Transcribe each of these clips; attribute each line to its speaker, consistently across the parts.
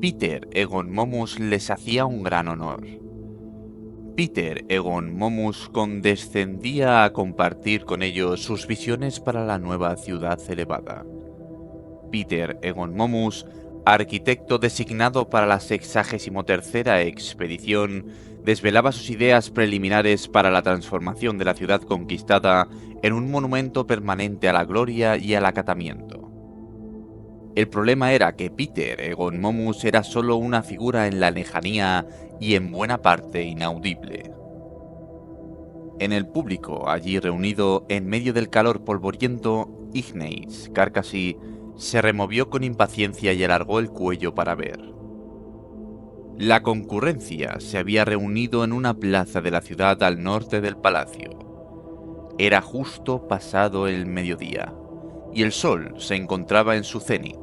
Speaker 1: Peter Egon Momus les hacía un gran honor. Peter Egon Momus condescendía a compartir con ellos sus visiones para la nueva ciudad elevada. Peter Egon Momus, arquitecto designado para la 63ª expedición, desvelaba sus ideas preliminares para la transformación de la ciudad conquistada en un monumento permanente a la gloria y al acatamiento. El problema era que Peter Egon Momus era solo una figura en la lejanía y en buena parte inaudible. En el público allí reunido, en medio del calor polvoriento, Ignace Carcassy se removió con impaciencia y alargó el cuello para ver. La concurrencia se había reunido en una plaza de la ciudad al norte del palacio. Era justo pasado el mediodía, y el sol se encontraba en su cenit,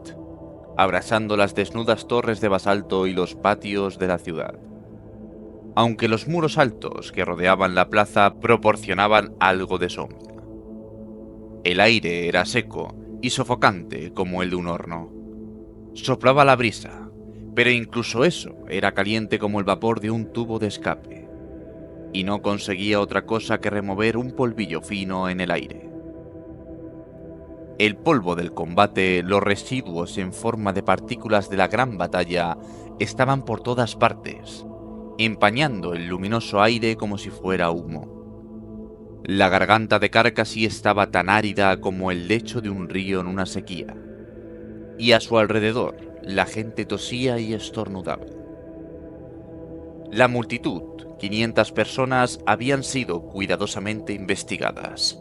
Speaker 1: abrasando las desnudas torres de basalto y los patios de la ciudad. Aunque los muros altos que rodeaban la plaza proporcionaban algo de sombra. El aire era seco y sofocante como el de un horno. Soplaba la brisa, pero incluso eso era caliente como el vapor de un tubo de escape, y no conseguía otra cosa que remover un polvillo fino en el aire. El polvo del combate, los residuos en forma de partículas de la gran batalla, estaban por todas partes, empañando el luminoso aire como si fuera humo. La garganta de Carcassy estaba tan árida como el lecho de un río en una sequía, y a su alrededor la gente tosía y estornudaba. La multitud, 500 personas, habían sido cuidadosamente investigadas.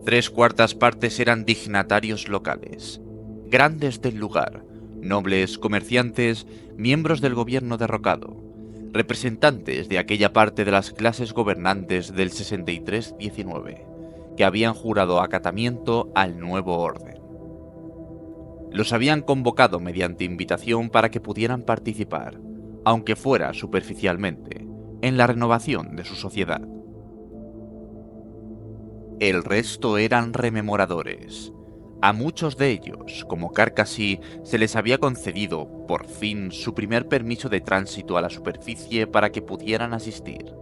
Speaker 1: 3/4 partes eran dignatarios locales, grandes del lugar, nobles, comerciantes, miembros del gobierno derrocado, representantes de aquella parte de las clases gobernantes del 63-19, que habían jurado acatamiento al nuevo orden. Los habían convocado mediante invitación para que pudieran participar, aunque fuera superficialmente, en la renovación de su sociedad. El resto eran rememoradores. A muchos de ellos, como Carcassy, se les había concedido, por fin, su primer permiso de tránsito a la superficie para que pudieran asistir.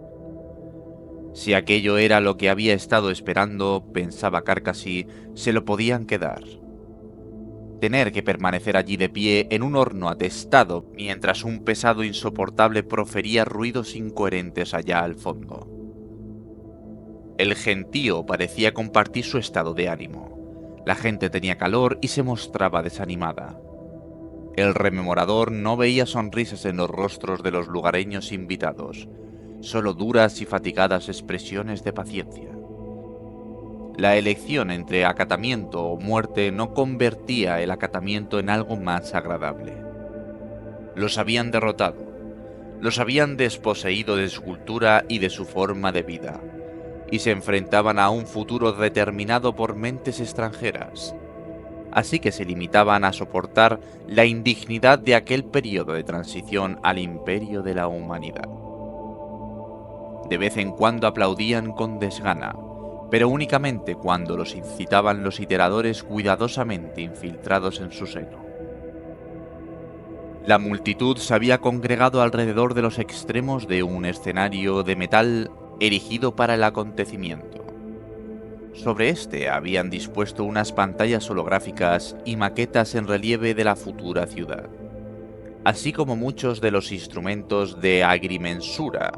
Speaker 1: Si aquello era lo que había estado esperando, pensaba Carcassy, se lo podían quedar. Tener que permanecer allí de pie en un horno atestado mientras un pesado insoportable profería ruidos incoherentes allá al fondo. El gentío parecía compartir su estado de ánimo. La gente tenía calor y se mostraba desanimada. El rememorador no veía sonrisas en los rostros de los lugareños invitados, solo duras y fatigadas expresiones de paciencia. La elección entre acatamiento o muerte no convertía el acatamiento en algo más agradable. Los habían derrotado, los habían desposeído de su cultura y de su forma de vida, y se enfrentaban a un futuro determinado por mentes extranjeras. Así que se limitaban a soportar la indignidad de aquel periodo de transición al imperio de la humanidad. De vez en cuando aplaudían con desgana, pero únicamente cuando los incitaban los iteradores cuidadosamente infiltrados en su seno. La multitud se había congregado alrededor de los extremos de un escenario de metal erigido para el acontecimiento. Sobre este habían dispuesto unas pantallas holográficas y maquetas en relieve de la futura ciudad, así como muchos de los instrumentos de agrimensura,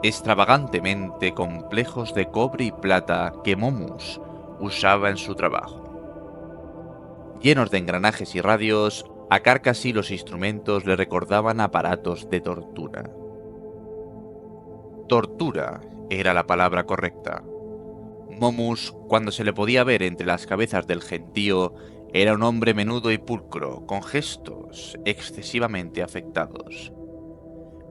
Speaker 1: extravagantemente complejos de cobre y plata que Momus usaba en su trabajo. Llenos de engranajes y radios, a Carcassy los instrumentos le recordaban aparatos de tortura. Tortura era la palabra correcta. Momus, cuando se le podía ver entre las cabezas del gentío, era un hombre menudo y pulcro, con gestos excesivamente afectados.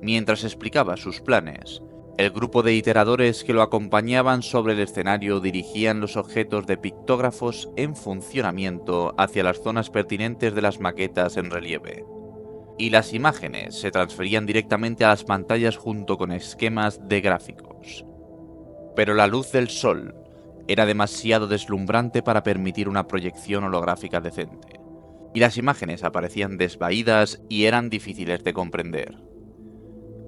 Speaker 1: Mientras explicaba sus planes, el grupo de iteradores que lo acompañaban sobre el escenario dirigían los objetos de pictógrafos en funcionamiento hacia las zonas pertinentes de las maquetas en relieve, y las imágenes se transferían directamente a las pantallas junto con esquemas de gráficos. Pero la luz del sol era demasiado deslumbrante para permitir una proyección holográfica decente, y las imágenes aparecían desvaídas y eran difíciles de comprender.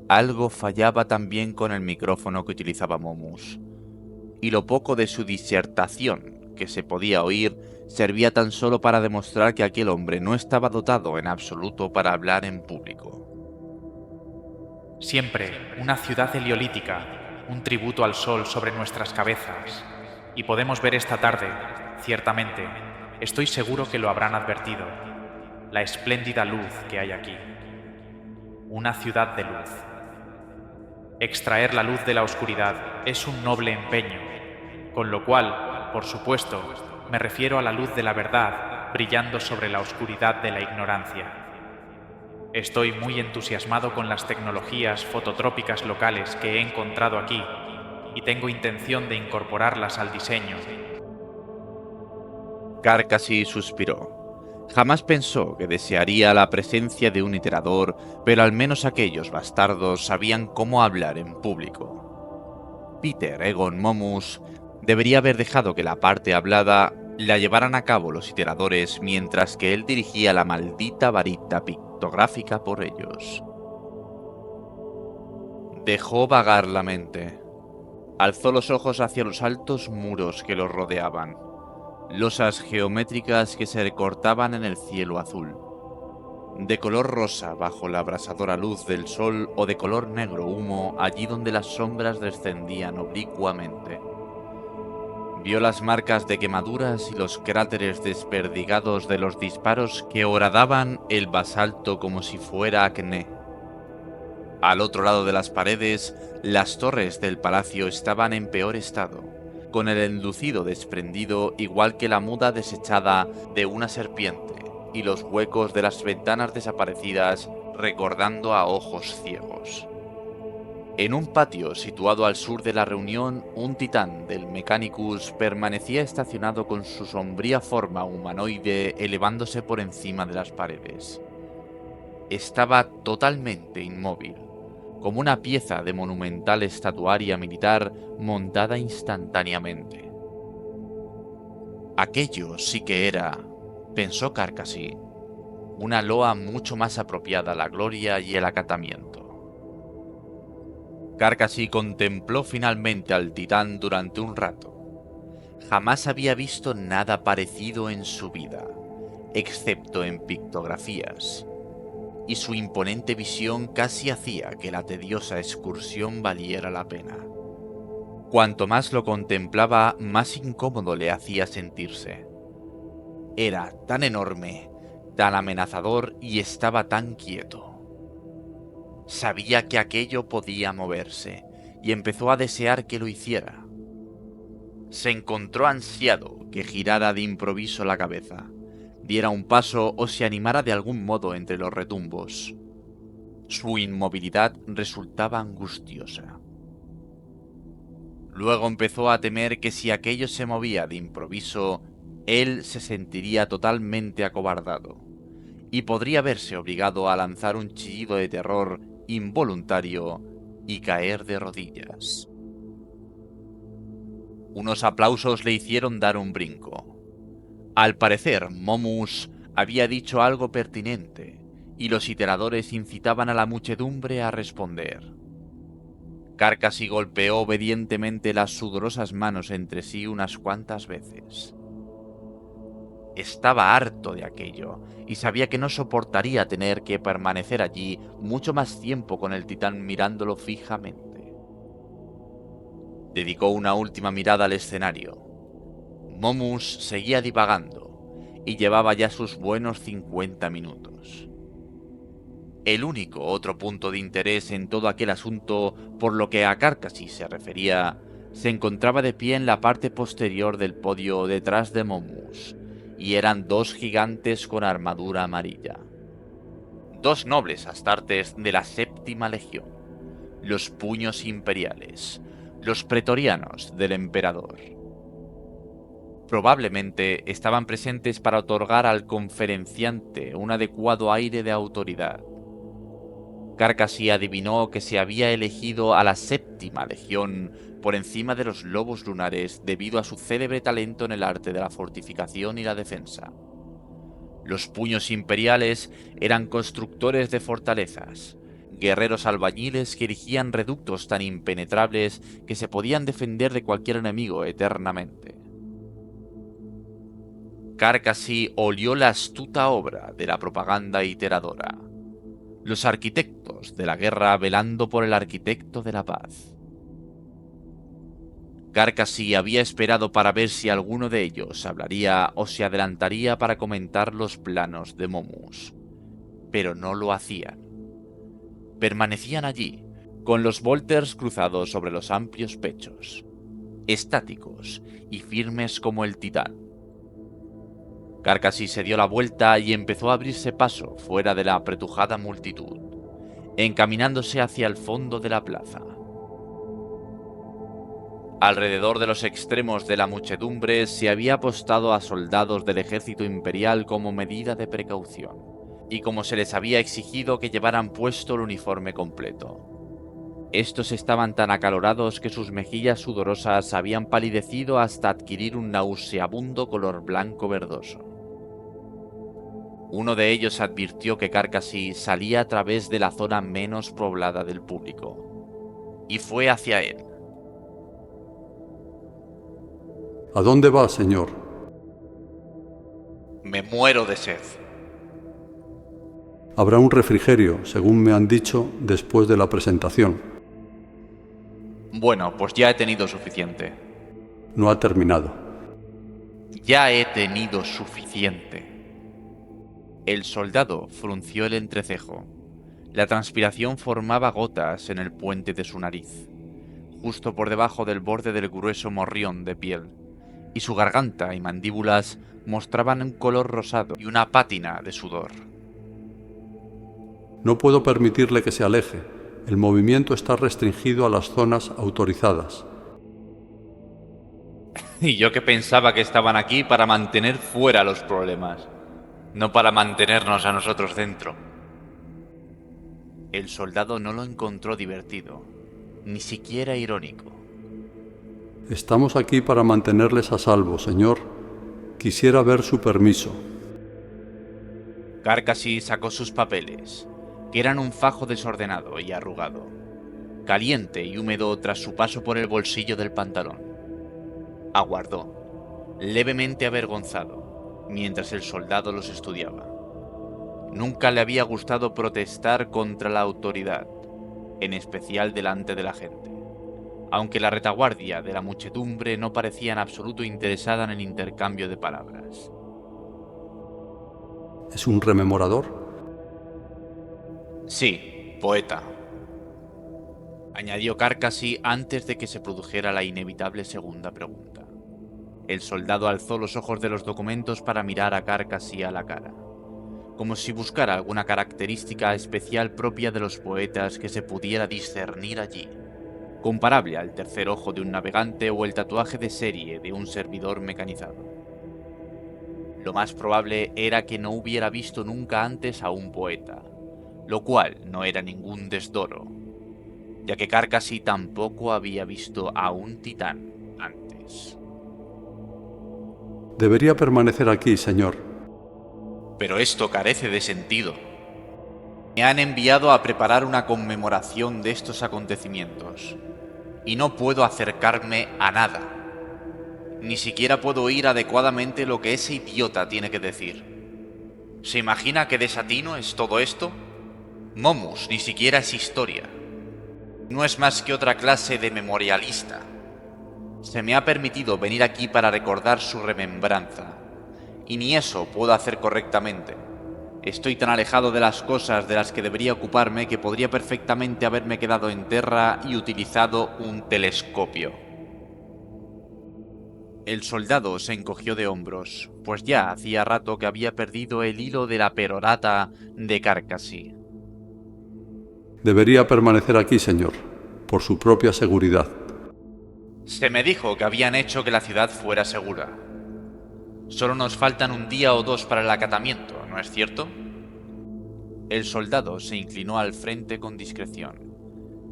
Speaker 1: Algo fallaba también con el micrófono que utilizaba Momus, y lo poco de su disertación que se podía oír servía tan solo para demostrar que aquel hombre no estaba dotado en absoluto para hablar en público.
Speaker 2: Siempre una ciudad heliolítica, un tributo al sol sobre nuestras cabezas. Y podemos ver esta tarde, ciertamente, estoy seguro que lo habrán advertido, la espléndida luz que hay aquí. Una ciudad de luz. Extraer la luz de la oscuridad es un noble empeño, con lo cual, por supuesto, me refiero a la luz de la verdad brillando sobre la oscuridad de la ignorancia. Estoy muy entusiasmado con las tecnologías fototrópicas locales que he encontrado aquí y tengo intención de incorporarlas al diseño.
Speaker 1: Carcassi suspiró. Jamás pensó que desearía la presencia de un iterador, pero al menos aquellos bastardos sabían cómo hablar en público. Peter Egon Momus debería haber dejado que la parte hablada la llevaran a cabo los iteradores mientras que él dirigía la maldita varita pictográfica por ellos. Dejó vagar la mente. Alzó los ojos hacia los altos muros que los rodeaban, losas geométricas que se recortaban en el cielo azul, de color rosa bajo la abrasadora luz del sol o de color negro humo allí donde las sombras descendían oblicuamente. Vio las marcas de quemaduras y los cráteres desperdigados de los disparos que horadaban el basalto como si fuera acné. Al otro lado de las paredes, las torres del palacio estaban en peor estado, con el enlucido desprendido igual que la muda desechada de una serpiente, y los huecos de las ventanas desaparecidas recordando a ojos ciegos. En un patio situado al sur de la reunión, un titán del Mechanicus permanecía estacionado con su sombría forma humanoide elevándose por encima de las paredes. Estaba totalmente inmóvil, como una pieza de monumental estatuaria militar montada instantáneamente. Aquello sí que era, pensó Carcassi, una loa mucho más apropiada a la gloria y el acatamiento. Carcassi contempló finalmente al titán durante un rato. Jamás había visto nada parecido en su vida, excepto en pictografías, y su imponente visión casi hacía que la tediosa excursión valiera la pena. Cuanto más lo contemplaba, más incómodo le hacía sentirse. Era tan enorme, tan amenazador y estaba tan quieto. Sabía que aquello podía moverse, y empezó a desear que lo hiciera. Se encontró ansiado que girara de improviso la cabeza, diera un paso o se animara de algún modo entre los retumbos. Su inmovilidad resultaba angustiosa. Luego empezó a temer que si aquello se movía de improviso, él se sentiría totalmente acobardado, y podría verse obligado a lanzar un chillido de terror involuntario y caer de rodillas. Unos aplausos le hicieron dar un brinco. Al parecer, Momus había dicho algo pertinente, y los iteradores incitaban a la muchedumbre a responder. Carcassi golpeó obedientemente las sudorosas manos entre sí unas cuantas veces. Estaba harto de aquello, y sabía que no soportaría tener que permanecer allí mucho más tiempo con el titán mirándolo fijamente. Dedicó una última mirada al escenario. Momus seguía divagando, y llevaba ya sus buenos 50 minutos. El único otro punto de interés en todo aquel asunto, por lo que a Carcassi se refería, se encontraba de pie en la parte posterior del podio detrás de Momus, y eran dos gigantes con armadura amarilla. Dos nobles astartes de la séptima legión, los puños imperiales, los pretorianos del emperador. Probablemente estaban presentes para otorgar al conferenciante un adecuado aire de autoridad. Carcassi adivinó que se había elegido a la séptima legión por encima de los lobos lunares debido a su célebre talento en el arte de la fortificación y la defensa. Los puños imperiales eran constructores de fortalezas, guerreros albañiles que erigían reductos tan impenetrables que se podían defender de cualquier enemigo eternamente. Carcasí olió la astuta obra de la propaganda iteradora, los arquitectos de la guerra velando por el arquitecto de la paz. Carcasí había esperado para ver si alguno de ellos hablaría o se adelantaría para comentar los planos de Momus, pero no lo hacían. Permanecían allí, con los bolters cruzados sobre los amplios pechos, estáticos y firmes como el titán. Carcasí se dio la vuelta y empezó a abrirse paso fuera de la apretujada multitud, encaminándose hacia el fondo de la plaza. Alrededor de los extremos de la muchedumbre se había apostado a soldados del ejército imperial como medida de precaución, y como se les había exigido que llevaran puesto el uniforme completo. Estos estaban tan acalorados que sus mejillas sudorosas habían palidecido hasta adquirir un nauseabundo color blanco verdoso. Uno de ellos advirtió que Carcasí salía a través de la zona menos poblada del público, y fue hacia él.
Speaker 3: ¿A dónde va, señor?
Speaker 1: Me muero de sed.
Speaker 3: Habrá un refrigerio, según me han dicho, después de la presentación.
Speaker 1: Bueno, pues ya he tenido suficiente.
Speaker 3: No ha terminado.
Speaker 1: Ya he tenido suficiente. El soldado frunció el entrecejo. La transpiración formaba gotas en el puente de su nariz, justo por debajo del borde del grueso morrión de piel, y su garganta y mandíbulas mostraban un color rosado y una pátina de sudor.
Speaker 3: No puedo permitirle que se aleje. El movimiento está restringido a las zonas autorizadas.
Speaker 1: Y yo que pensaba que estaban aquí para mantener fuera los problemas, no para mantenernos a nosotros dentro. El soldado no lo encontró divertido, ni siquiera irónico.
Speaker 3: Estamos aquí para mantenerles a salvo, señor. Quisiera ver su permiso.
Speaker 1: Carcasí sacó sus papeles, que eran un fajo desordenado y arrugado, caliente y húmedo tras su paso por el bolsillo del pantalón. Aguardó, levemente avergonzado, mientras el soldado los estudiaba. Nunca le había gustado protestar contra la autoridad, en especial delante de la gente, aunque la retaguardia de la muchedumbre no parecía en absoluto interesada en el intercambio de palabras.
Speaker 3: ¿Es un rememorador?
Speaker 1: Sí, poeta, añadió Carcasí antes de que se produjera la inevitable segunda pregunta. El soldado alzó los ojos de los documentos para mirar a Carcasí a la cara, como si buscara alguna característica especial propia de los poetas que se pudiera discernir allí, comparable al tercer ojo de un navegante o el tatuaje de serie de un servidor mecanizado. Lo más probable era que no hubiera visto nunca antes a un poeta, lo cual no era ningún desdoro, ya que Carcasí tampoco había visto a un titán antes.
Speaker 3: Debería permanecer aquí, señor.
Speaker 1: Pero esto carece de sentido. Me han enviado a preparar una conmemoración de estos acontecimientos, y no puedo acercarme a nada. Ni siquiera puedo oír adecuadamente lo que ese idiota tiene que decir. ¿Se imagina qué desatino es todo esto? Momus ni siquiera es historia. No es más que otra clase de memorialista. Se me ha permitido venir aquí para recordar su remembranza, y ni eso puedo hacer correctamente. Estoy tan alejado de las cosas de las que debería ocuparme que podría perfectamente haberme quedado en tierra y utilizado un telescopio. El soldado se encogió de hombros, pues ya hacía rato que había perdido el hilo de la perorata de Carcasí.
Speaker 3: Debería permanecer aquí, señor, por su propia seguridad.
Speaker 1: Se me dijo que habían hecho que la ciudad fuera segura. Solo nos faltan un día o dos para el acatamiento, ¿no es cierto? El soldado se inclinó al frente con discreción,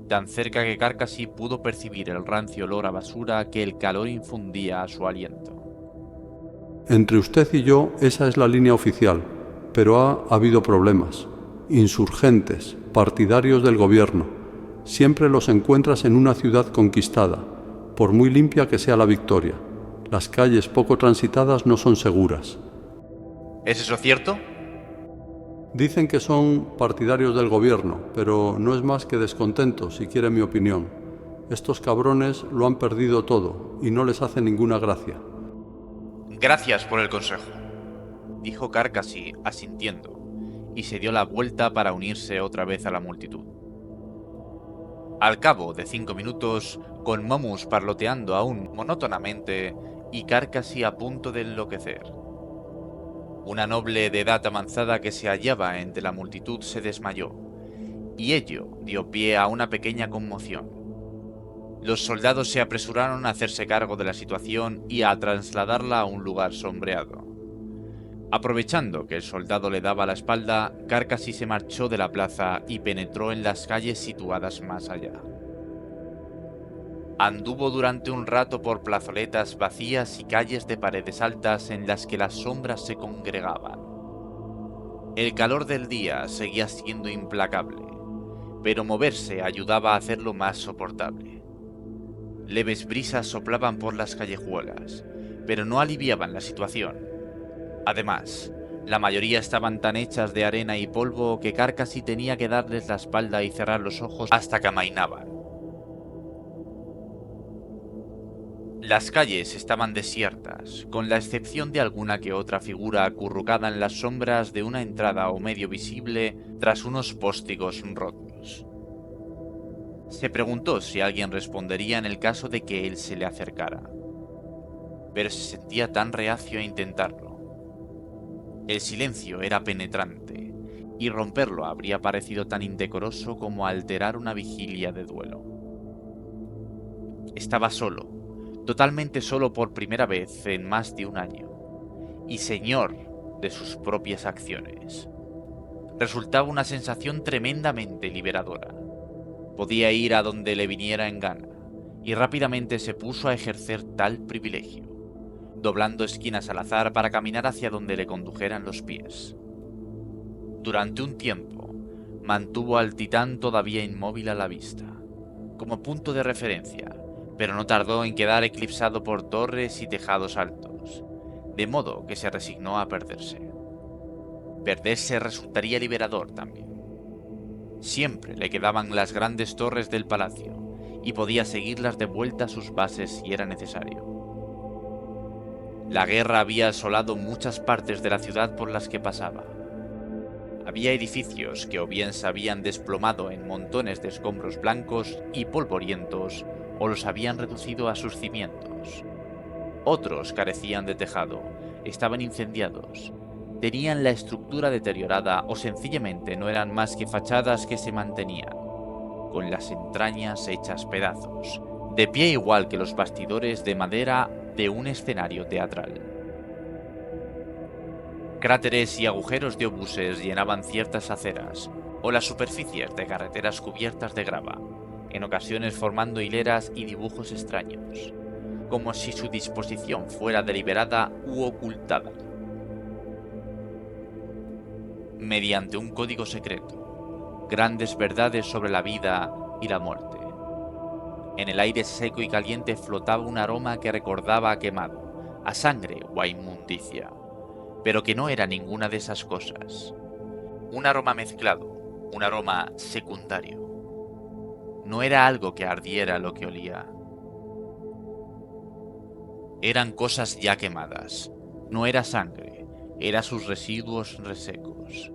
Speaker 1: tan cerca que Carcasí pudo percibir el rancio olor a basura que el calor infundía a su aliento.
Speaker 3: Entre usted y yo, esa es la línea oficial. pero ha habido problemas. Insurgentes, partidarios del gobierno. Siempre los encuentras en una ciudad conquistada, por muy limpia que sea la victoria. Las calles poco transitadas no son seguras.
Speaker 1: ¿Es eso cierto?
Speaker 3: Dicen que son partidarios del gobierno, pero no es más que descontentos, si quiere mi opinión. Estos cabrones lo han perdido todo y no les hace ninguna gracia.
Speaker 1: Gracias por el consejo, dijo Carcassi asintiendo, y se dio la vuelta para unirse otra vez a la multitud. Al cabo de 5 minutos, con Momus parloteando aún monótonamente y Carcassi a punto de enloquecer, una noble de edad avanzada que se hallaba entre la multitud se desmayó, y ello dio pie a una pequeña conmoción. Los soldados se apresuraron a hacerse cargo de la situación y a trasladarla a un lugar sombreado. Aprovechando que el soldado le daba la espalda, Carcassi se marchó de la plaza y penetró en las calles situadas más allá. Anduvo durante un rato por plazoletas vacías y calles de paredes altas en las que las sombras se congregaban. El calor del día seguía siendo implacable, pero moverse ayudaba a hacerlo más soportable. Leves brisas soplaban por las callejuelas, pero no aliviaban la situación. Además, la mayoría estaban tan hechas de arena y polvo que Carcassi tenía que darles la espalda y cerrar los ojos hasta que amainaban. Las calles estaban desiertas, con la excepción de alguna que otra figura acurrucada en las sombras de una entrada o medio visible tras unos póstigos rotos. Se preguntó si alguien respondería en el caso de que él se le acercara, pero se sentía tan reacio a intentarlo. El silencio era penetrante, y romperlo habría parecido tan indecoroso como alterar una vigilia de duelo. Estaba solo, totalmente solo por primera vez en más de un año, y señor de sus propias acciones. Resultaba una sensación tremendamente liberadora. Podía ir a donde le viniera en gana, y rápidamente se puso a ejercer tal privilegio, doblando esquinas al azar para caminar hacia donde le condujeran los pies. Durante un tiempo, mantuvo al titán todavía inmóvil a la vista, como punto de referencia, pero no tardó en quedar eclipsado por torres y tejados altos, de modo que se resignó a perderse. Perderse resultaría liberador también. Siempre le quedaban las grandes torres del palacio, y podía seguirlas de vuelta a sus bases si era necesario. La guerra había asolado muchas partes de la ciudad por las que pasaba. Había edificios que o bien se habían desplomado en montones de escombros blancos y polvorientos, o los habían reducido a sus cimientos. Otros carecían de tejado, estaban incendiados, tenían la estructura deteriorada o sencillamente no eran más que fachadas que se mantenían, con las entrañas hechas pedazos, de pie igual que los bastidores de madera de un escenario teatral. Cráteres y agujeros de obuses llenaban ciertas aceras, o las superficies de carreteras cubiertas de grava, en ocasiones formando hileras y dibujos extraños, como si su disposición fuera deliberada u ocultada. Mediante un código secreto, grandes verdades sobre la vida y la muerte. En el aire seco y caliente flotaba un aroma que recordaba a quemado, a sangre o a inmundicia, pero que no era ninguna de esas cosas. Un aroma mezclado, un aroma secundario. No era algo que ardiera lo que olía. Eran cosas ya quemadas. No era sangre, era sus residuos resecos.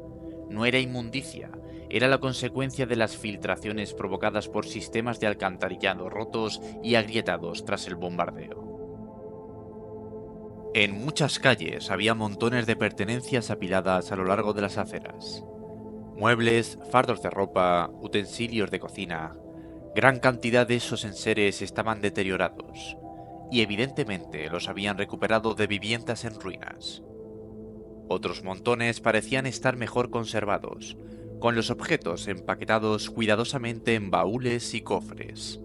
Speaker 1: No era inmundicia, era la consecuencia de las filtraciones provocadas por sistemas de alcantarillado rotos y agrietados tras el bombardeo. En muchas calles había montones de pertenencias apiladas a lo largo de las aceras. Muebles, fardos de ropa, utensilios de cocina. Gran cantidad de esos enseres estaban deteriorados, y evidentemente los habían recuperado de viviendas en ruinas. Otros montones parecían estar mejor conservados, con los objetos empaquetados cuidadosamente en baúles y cofres.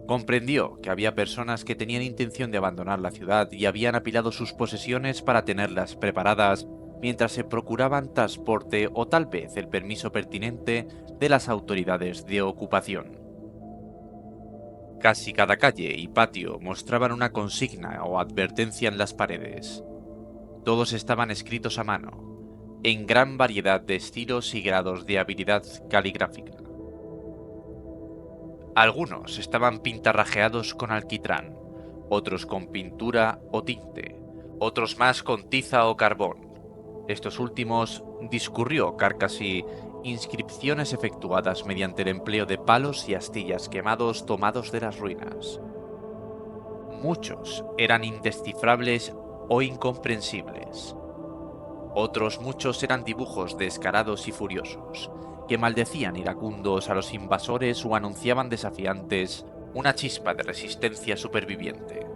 Speaker 1: Comprendió que había personas que tenían intención de abandonar la ciudad y habían apilado sus posesiones para tenerlas preparadas mientras se procuraban transporte o tal vez el permiso pertinente de las autoridades de ocupación. Casi cada calle y patio mostraban una consigna o advertencia en las paredes. Todos estaban escritos a mano, en gran variedad de estilos y grados de habilidad caligráfica. Algunos estaban pintarrajeados con alquitrán, otros con pintura o tinte, otros más con tiza o carbón. Estos últimos, discurrió Carcasí, inscripciones efectuadas mediante el empleo de palos y astillas quemados tomados de las ruinas. Muchos eran indescifrables o incomprensibles. Otros muchos eran dibujos descarados y furiosos, que maldecían iracundos a los invasores o anunciaban desafiantes una chispa de resistencia superviviente.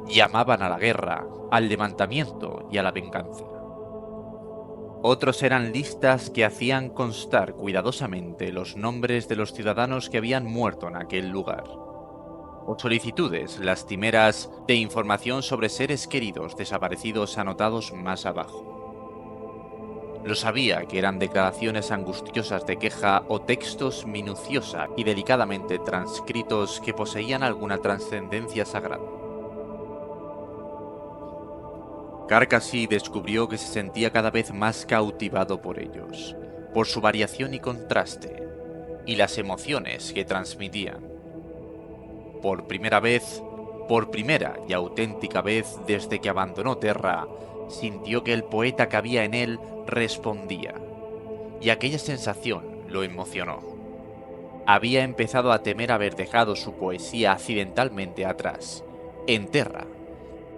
Speaker 1: Llamaban a la guerra, al levantamiento y a la venganza. Otros eran listas que hacían constar cuidadosamente los nombres de los ciudadanos que habían muerto en aquel lugar, o solicitudes lastimeras de información sobre seres queridos desaparecidos anotados más abajo. Lo sabía que eran declaraciones angustiosas de queja o textos minuciosa y delicadamente transcritos que poseían alguna trascendencia sagrada. Carcasí descubrió que se sentía cada vez más cautivado por ellos, por su variación y contraste, y las emociones que transmitían. Por primera y auténtica vez desde que abandonó Terra, sintió que el poeta que había en él respondía, y aquella sensación lo emocionó. Había empezado a temer haber dejado su poesía accidentalmente atrás, en Terra,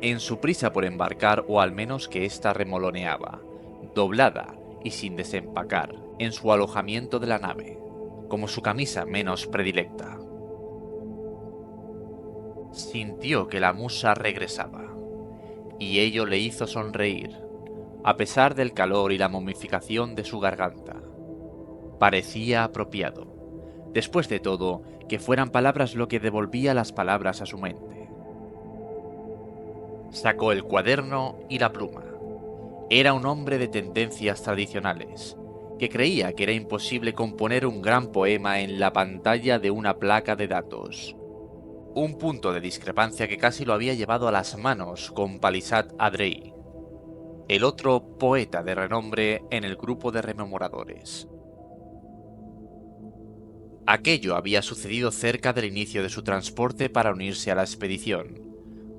Speaker 1: en su prisa por embarcar, o al menos que ésta remoloneaba, doblada y sin desempacar, en su alojamiento de la nave, como su camisa menos predilecta. Sintió que la musa regresaba, y ello le hizo sonreír, a pesar del calor y la momificación de su garganta. Parecía apropiado, después de todo, que fueran palabras lo que devolvía las palabras a su mente. Sacó el cuaderno y la pluma. Era un hombre de tendencias tradicionales, que creía que era imposible componer un gran poema en la pantalla de una placa de datos. Un punto de discrepancia que casi lo había llevado a las manos con Palisad Adrei, el otro poeta de renombre en el grupo de rememoradores. Aquello había sucedido cerca del inicio de su transporte para unirse a la expedición,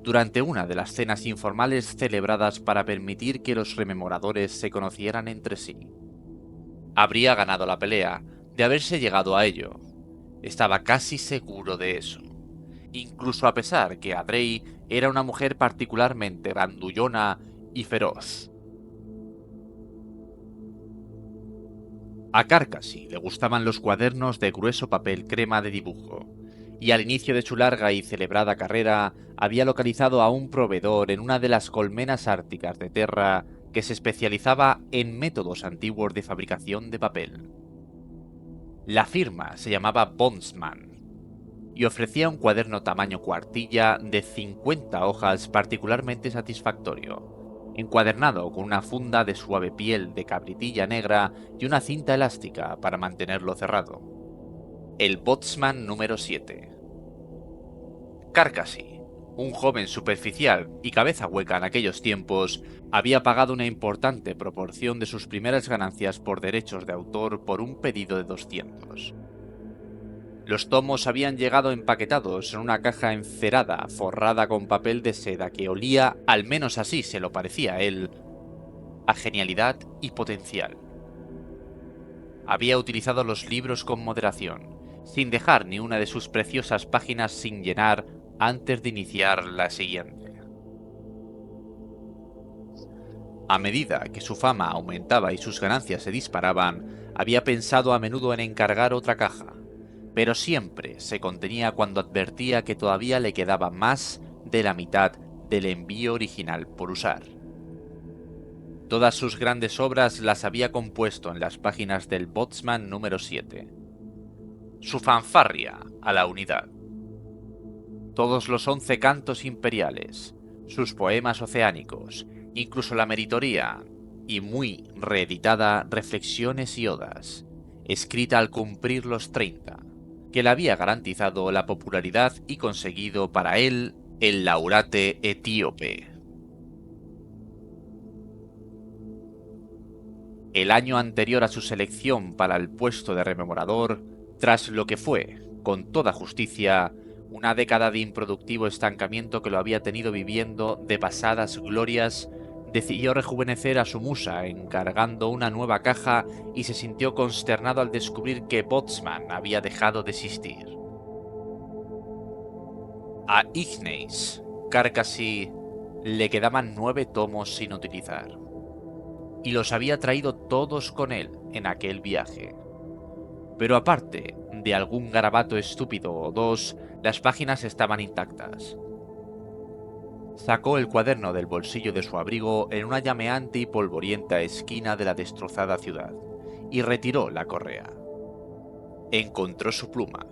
Speaker 1: durante una de las cenas informales celebradas para permitir que los rememoradores se conocieran entre sí. Habría ganado la pelea, de haberse llegado a ello. Estaba casi seguro de eso, incluso a pesar que Adrei era una mujer particularmente grandullona y feroz. A Carcasí le gustaban los cuadernos de grueso papel crema de dibujo, y al inicio de su larga y celebrada carrera había localizado a un proveedor en una de las colmenas árticas de Terra que se especializaba en métodos antiguos de fabricación de papel. La firma se llamaba Bondsman y ofrecía un cuaderno tamaño cuartilla de 50 hojas particularmente satisfactorio, encuadernado con una funda de suave piel de cabritilla negra y una cinta elástica para mantenerlo cerrado. El Bondsman número 7. Carcasí, un joven superficial y cabeza hueca en aquellos tiempos, había pagado una importante proporción de sus primeras ganancias por derechos de autor por un pedido de 200. Los tomos habían llegado empaquetados en una caja encerada forrada con papel de seda que olía, al menos así se lo parecía a él, a genialidad y potencial. Había utilizado los libros con moderación, sin dejar ni una de sus preciosas páginas sin llenar antes de iniciar la siguiente. A medida que su fama aumentaba y sus ganancias se disparaban, había pensado a menudo en encargar otra caja, pero siempre se contenía cuando advertía que todavía le quedaba más de la mitad del envío original por usar. Todas sus grandes obras las había compuesto en las páginas del Bondsman número 7. Su fanfarria a la unidad. Todos los 11 cantos imperiales, sus poemas oceánicos incluso la meritoría y muy reeditada Reflexiones y Odas, escrita al cumplir los 30, que le había garantizado la popularidad y conseguido para él el laurate etíope. El año anterior a su selección para el puesto de rememorador, tras lo que fue, con toda justicia, una década de improductivo estancamiento que lo había tenido viviendo de pasadas glorias, decidió rejuvenecer a su musa encargando una nueva caja y se sintió consternado al descubrir que Boltzmann había dejado de existir. A Ignace Carcassy le quedaban 9 tomos sin utilizar, y los había traído todos con él en aquel viaje. Pero aparte de algún garabato estúpido o dos, las páginas estaban intactas. Sacó el cuaderno del bolsillo de su abrigo en una llameante y polvorienta esquina de la destrozada ciudad, y retiró la correa. Encontró su pluma,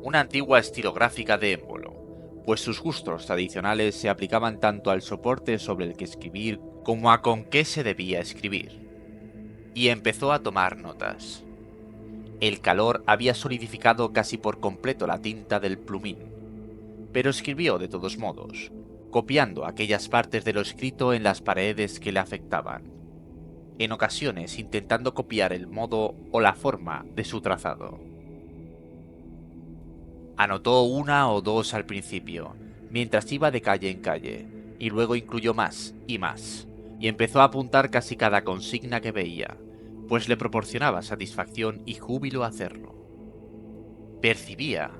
Speaker 1: una antigua estilográfica de émbolo, pues sus gustos tradicionales se aplicaban tanto al soporte sobre el que escribir como a con qué se debía escribir, y empezó a tomar notas. El calor había solidificado casi por completo la tinta del plumín, pero escribió de todos modos, copiando aquellas partes de lo escrito en las paredes que le afectaban, en ocasiones intentando copiar el modo o la forma de su trazado. Anotó 1 o 2 al principio, mientras iba de calle en calle, y luego incluyó más, y empezó a apuntar casi cada consigna que veía, pues le proporcionaba satisfacción y júbilo hacerlo. Percibía,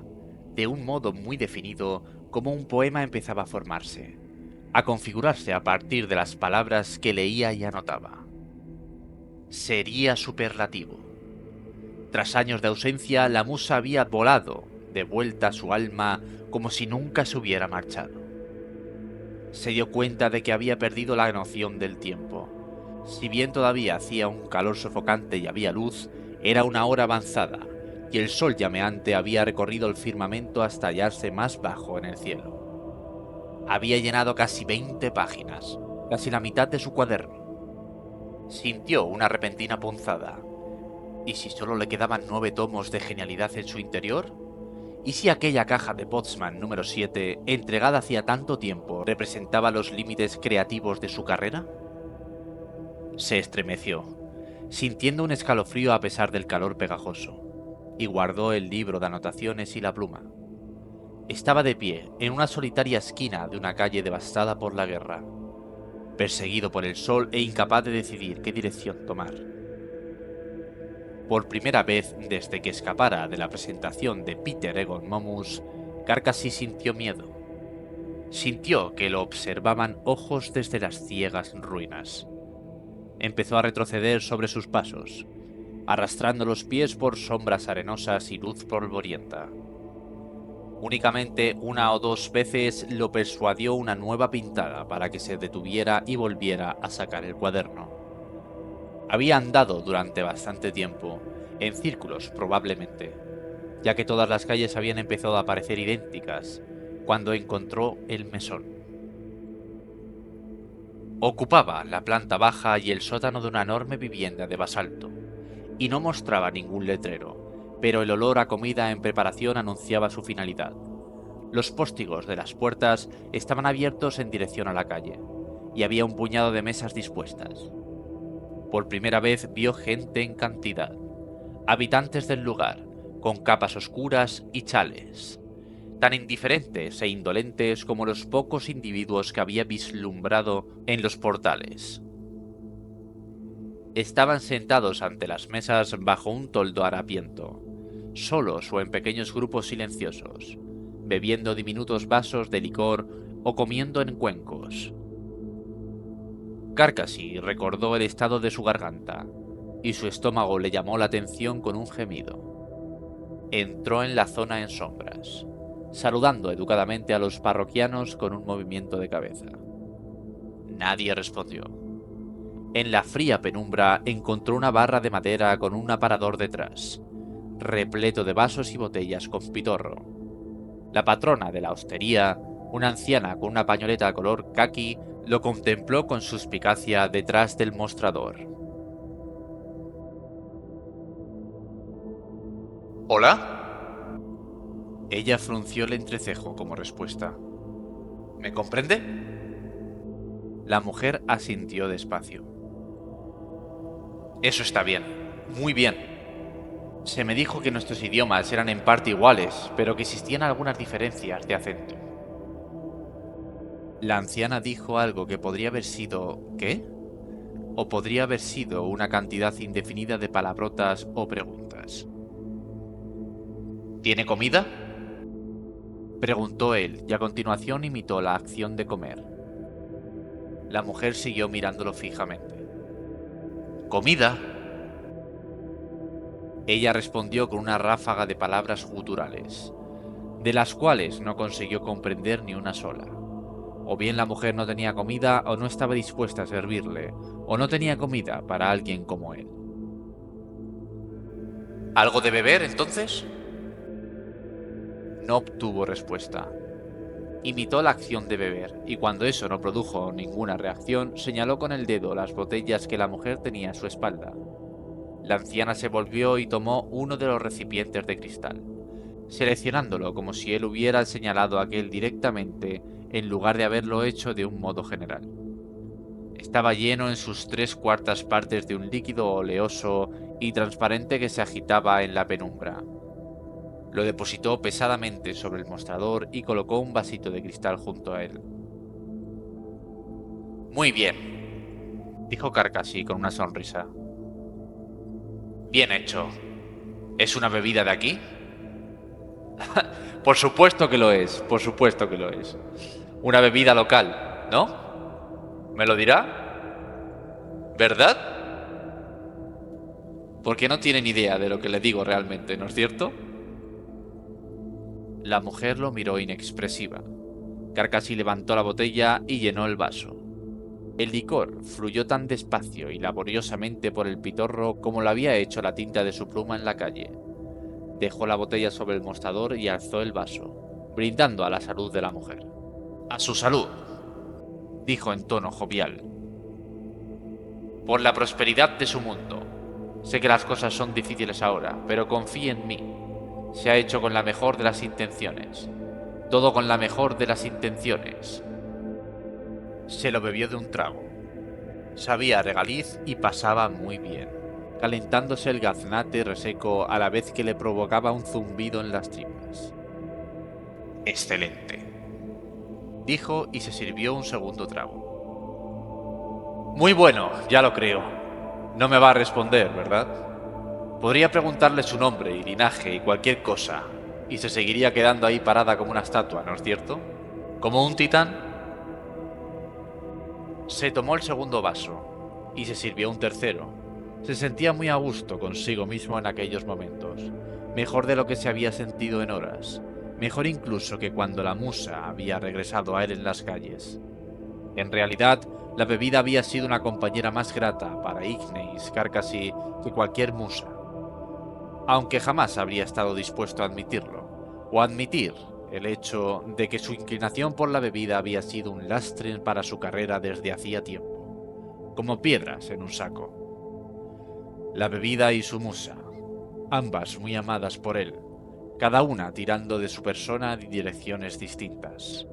Speaker 1: de un modo muy definido, cómo un poema empezaba a formarse, a configurarse a partir de las palabras que leía y anotaba. Sería superlativo. Tras años de ausencia, la musa había volado de vuelta a su alma como si nunca se hubiera marchado. Se dio cuenta de que había perdido la noción del tiempo. Si bien todavía hacía un calor sofocante y había luz, era una hora avanzada, y el sol llameante había recorrido el firmamento hasta hallarse más bajo en el cielo. Había llenado casi 20 páginas, casi la mitad de su cuaderno. Sintió una repentina punzada. ¿Y si solo le quedaban 9 tomos de genialidad en su interior? ¿Y si aquella caja de Boltzmann número 7, entregada hacía tanto tiempo, representaba los límites creativos de su carrera? Se estremeció, sintiendo un escalofrío a pesar del calor pegajoso, y guardó el libro de anotaciones y la pluma. Estaba de pie en una solitaria esquina de una calle devastada por la guerra, perseguido por el sol e incapaz de decidir qué dirección tomar. Por primera vez desde que escapara de la presentación de Peter Egon Momus, Carcassy sintió miedo. Sintió que lo observaban ojos desde las ciegas ruinas. Empezó a retroceder sobre sus pasos, arrastrando los pies por sombras arenosas y luz polvorienta. Únicamente 1 o 2 veces lo persuadió una nueva pintada para que se detuviera y volviera a sacar el cuaderno. Había andado durante bastante tiempo, en círculos probablemente, ya que todas las calles habían empezado a parecer idénticas, cuando encontró el mesón. Ocupaba la planta baja y el sótano de una enorme vivienda de basalto, y no mostraba ningún letrero, pero el olor a comida en preparación anunciaba su finalidad. Los póstigos de las puertas estaban abiertos en dirección a la calle, y había un puñado de mesas dispuestas. Por primera vez vio gente en cantidad, habitantes del lugar, con capas oscuras y chales, tan indiferentes e indolentes como los pocos individuos que había vislumbrado en los portales. Estaban sentados ante las mesas bajo un toldo harapiento, solos o en pequeños grupos silenciosos, bebiendo diminutos vasos de licor o comiendo en cuencos. Carcassy recordó el estado de su garganta, y su estómago le llamó la atención con un gemido. Entró en la zona en sombras, saludando educadamente a los parroquianos con un movimiento de cabeza. Nadie respondió. En la fría penumbra encontró una barra de madera con un aparador detrás, repleto de vasos y botellas con pitorro. La patrona de la hostería, una anciana con una pañoleta color caqui, Lo contempló con suspicacia detrás del mostrador.
Speaker 4: ¿Hola?
Speaker 1: Ella frunció el entrecejo como respuesta.
Speaker 4: ¿Me comprende?
Speaker 1: La mujer asintió despacio.
Speaker 4: Eso está bien. Muy bien.
Speaker 1: Se me dijo que nuestros idiomas eran en parte iguales, pero que existían algunas diferencias de acento. La anciana dijo algo que podría haber sido ¿qué? O podría haber sido una cantidad indefinida de palabrotas o preguntas.
Speaker 4: ¿Tiene comida?
Speaker 1: Preguntó él y a continuación imitó la acción de comer. La mujer siguió mirándolo fijamente.
Speaker 4: ¿Comida?
Speaker 1: Ella respondió con una ráfaga de palabras guturales, de las cuales no consiguió comprender ni una sola. O bien la mujer no tenía comida o no estaba dispuesta a servirle, o no tenía comida para alguien como él.
Speaker 4: ¿Algo de beber, entonces?
Speaker 1: No obtuvo respuesta. Imitó la acción de beber, y cuando eso no produjo ninguna reacción, señaló con el dedo las botellas que la mujer tenía a su espalda. La anciana se volvió y tomó uno de los recipientes de cristal, seleccionándolo como si él hubiera señalado aquel directamente en lugar de haberlo hecho de un modo general. Estaba lleno en sus 3/4 partes de un líquido oleoso y transparente que se agitaba en la penumbra. Lo depositó pesadamente sobre el mostrador y colocó un vasito de cristal junto a él.
Speaker 4: Muy bien,
Speaker 1: Dijo Carcasí con una sonrisa.
Speaker 4: bien hecho. ¿Es una bebida de aquí?
Speaker 1: Por supuesto que lo es, por supuesto que lo es. Una bebida local, ¿no?
Speaker 4: ¿Me lo dirá? ¿Verdad?
Speaker 1: Porque no tiene ni idea de lo que le digo realmente, ¿no es cierto? La mujer lo miró inexpresiva. Carcasí levantó la botella y llenó el vaso. El licor fluyó tan despacio y laboriosamente por el pitorro como lo había hecho la tinta de su pluma en la calle. Dejó la botella sobre el mostrador y alzó el vaso, brindando a la salud de la mujer.
Speaker 4: A su salud.
Speaker 1: Dijo en tono jovial.
Speaker 4: Por la prosperidad de su mundo.
Speaker 1: Sé que las cosas son difíciles ahora, pero confíe en mí. Se ha hecho con la mejor de las intenciones. Todo con la mejor de las intenciones. Se lo bebió de un trago. Sabía a regaliz y pasaba muy bien, calentándose el gaznate reseco a la vez que le provocaba un zumbido en las tripas.
Speaker 4: Excelente.
Speaker 1: Dijo y se sirvió un segundo trago.
Speaker 4: Muy bueno, ya lo creo.
Speaker 1: No me va a responder, ¿verdad? Podría preguntarle su nombre y linaje y cualquier cosa, y se seguiría quedando ahí parada como una estatua, ¿no es cierto?
Speaker 4: ¿Como un titán?
Speaker 1: Se tomó el segundo vaso, y se sirvió un tercero. Se sentía muy a gusto consigo mismo en aquellos momentos, mejor de lo que se había sentido en horas, mejor incluso que cuando la musa había regresado a él en las calles. En realidad, la bebida había sido una compañera más grata para Igneis Carcasí que cualquier musa, aunque jamás habría estado dispuesto a admitirlo, o admitir el hecho de que su inclinación por la bebida había sido un lastre para su carrera desde hacía tiempo, como piedras en un saco. La bebida y su musa, ambas muy amadas por él, cada una tirando de su persona en direcciones distintas.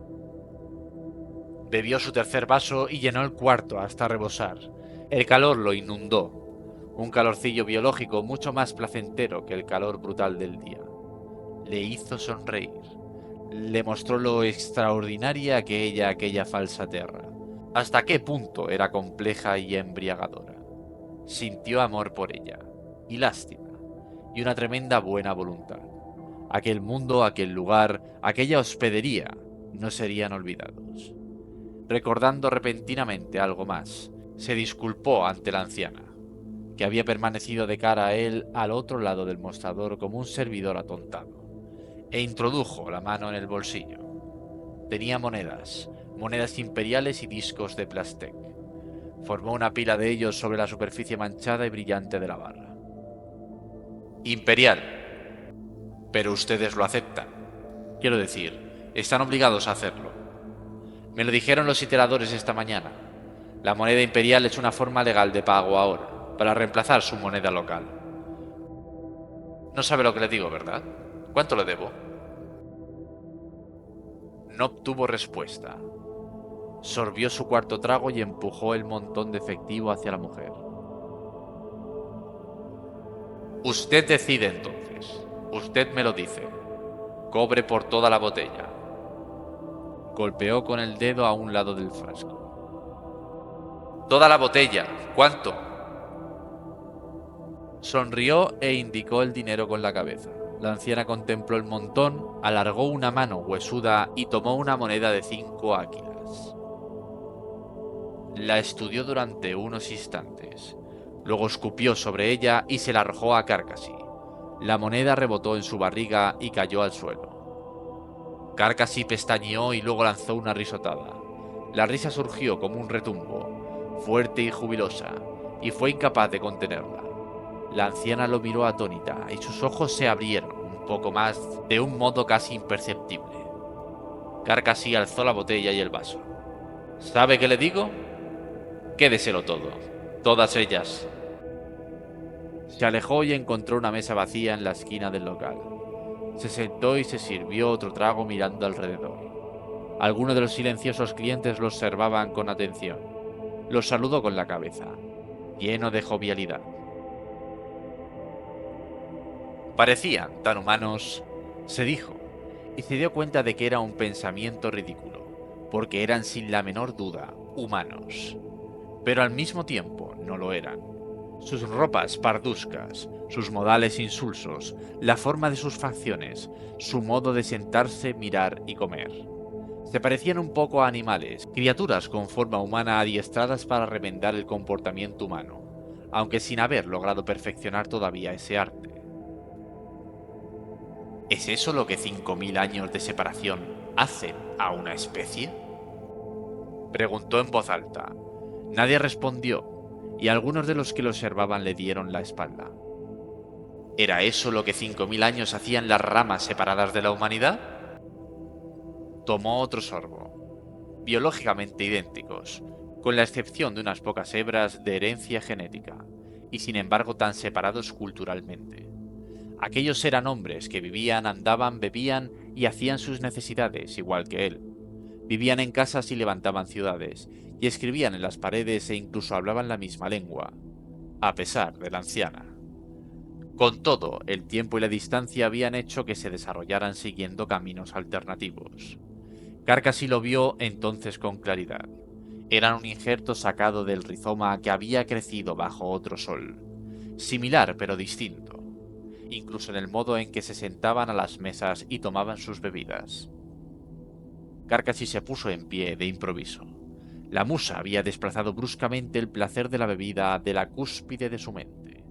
Speaker 1: Bebió su tercer vaso y llenó el cuarto hasta rebosar. El calor lo inundó, un calorcillo biológico mucho más placentero que el calor brutal del día. Le hizo sonreír. Le mostró lo extraordinaria que aquella falsa terra. Hasta qué punto era compleja y embriagadora. Sintió amor por ella, y lástima, y una tremenda buena voluntad. Aquel mundo, aquel lugar, aquella hospedería no serían olvidados. Recordando repentinamente algo más, se disculpó ante la anciana, que había permanecido de cara a él al otro lado del mostrador como un servidor atontado, e introdujo la mano en el bolsillo. Tenía monedas imperiales y discos de Plastek. Formó una pila de ellos sobre la superficie manchada y brillante de la barra.
Speaker 4: Imperial. Pero ustedes lo aceptan.
Speaker 1: Quiero decir, están obligados a hacerlo.
Speaker 4: Me lo dijeron los iteradores esta mañana. La moneda imperial es una forma legal de pago ahora, para reemplazar su moneda local. No sabe lo que le digo, ¿verdad? ¿Cuánto le debo? No obtuvo respuesta. Sorbió su cuarto trago y empujó el montón de efectivo hacia la mujer. Usted decide entonces. Usted me lo dice. Cobre por toda la botella. Golpeó con el dedo a un lado del frasco. Toda la botella. ¿Cuánto? Sonrió e indicó el dinero con la cabeza. La anciana contempló el montón, alargó una mano huesuda y tomó una moneda de 5 áquilas. La estudió durante unos instantes. Luego escupió sobre ella y se la arrojó a Carcasí. La moneda rebotó en su barriga y cayó al suelo. Carcasí pestañeó y luego lanzó una risotada. La risa surgió como un retumbo, fuerte y jubilosa, y fue incapaz de contenerla. La anciana lo miró atónita y sus ojos se abrieron un poco más de un modo casi imperceptible. Carcasí alzó la botella y el vaso. ¿Sabe qué le digo? Quédeselo todo, todas ellas. Se alejó y encontró una mesa vacía en la esquina del local. Se sentó y se sirvió otro trago mirando alrededor. Algunos de los silenciosos clientes lo observaban con atención. Los saludó con la cabeza, lleno de jovialidad. Parecían tan humanos, se dijo, y se dio cuenta de que era un pensamiento ridículo, porque eran sin la menor duda humanos. Pero al mismo tiempo no lo eran. Sus ropas parduscas, sus modales insulsos, la forma de sus facciones, su modo de sentarse, mirar y comer. Se parecían un poco a animales, criaturas con forma humana adiestradas para remendar el comportamiento humano, aunque sin haber logrado perfeccionar todavía ese arte. ¿Es eso lo que 5000 años de separación hacen a una especie? Preguntó en voz alta. Nadie respondió, y algunos de los que lo observaban le dieron la espalda. ¿Era eso lo que 5000 años hacían las ramas separadas de la humanidad? Tomó otro sorbo. Biológicamente idénticos, con la excepción de unas pocas hebras de herencia genética, y sin embargo tan separados culturalmente. Aquellos eran hombres que vivían, andaban, bebían y hacían sus necesidades igual que él. Vivían en casas y levantaban ciudades, y escribían en las paredes e incluso hablaban la misma lengua, a pesar de la anciana. Con todo, el tiempo y la distancia habían hecho que se desarrollaran siguiendo caminos alternativos. Carcasí lo vio entonces con claridad. Eran un injerto sacado del rizoma que había crecido bajo otro sol, similar pero distinto, incluso en el modo en que se sentaban a las mesas y tomaban sus bebidas. Carcasí se puso en pie de improviso. La musa había desplazado bruscamente el placer de la bebida de la cúspide de su mente.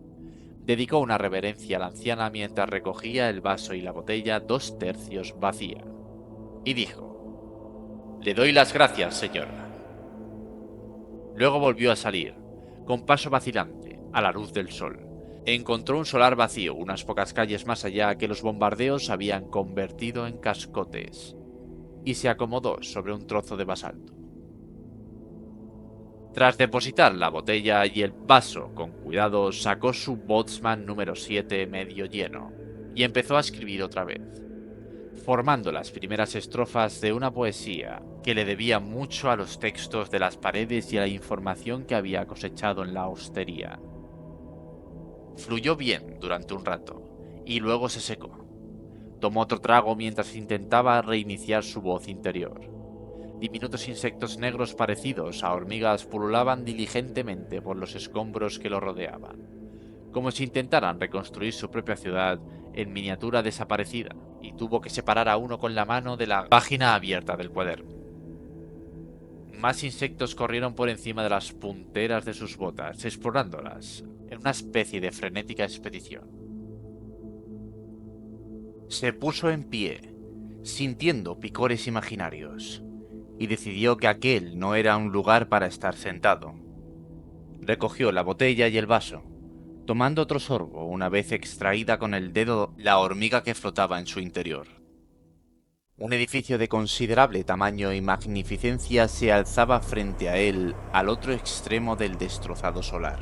Speaker 4: Dedicó una reverencia a la anciana mientras recogía el vaso y la botella 2/3 vacía, y dijo: «Le doy las gracias, señora». Luego volvió a salir, con paso vacilante, a la luz del sol. Encontró un solar vacío unas pocas calles más allá que los bombardeos habían convertido en cascotes, y se acomodó sobre un trozo de basalto. Tras depositar la botella y el vaso con cuidado, sacó su Boltzmann número 7 medio lleno y empezó a escribir otra vez, formando las primeras estrofas de una poesía que le debía mucho a los textos de las paredes y a la información que había cosechado en la hostería. Fluyó bien durante un rato y luego se secó. Tomó otro trago mientras intentaba reiniciar su voz interior. Diminutos insectos negros parecidos a hormigas pululaban diligentemente por los escombros que lo rodeaban, como si intentaran reconstruir su propia ciudad en miniatura desaparecida, y tuvo que separar a uno con la mano de la página abierta del cuaderno. Más insectos corrieron por encima de las punteras de sus botas, explorándolas en una especie de frenética expedición. Se puso en pie, sintiendo picores imaginarios, y decidió que aquel no era un lugar para estar sentado. Recogió la botella y el vaso, tomando otro sorbo una vez extraída con el dedo la hormiga que flotaba en su interior.
Speaker 1: Un edificio de considerable tamaño y magnificencia se alzaba frente a él al otro extremo del destrozado solar.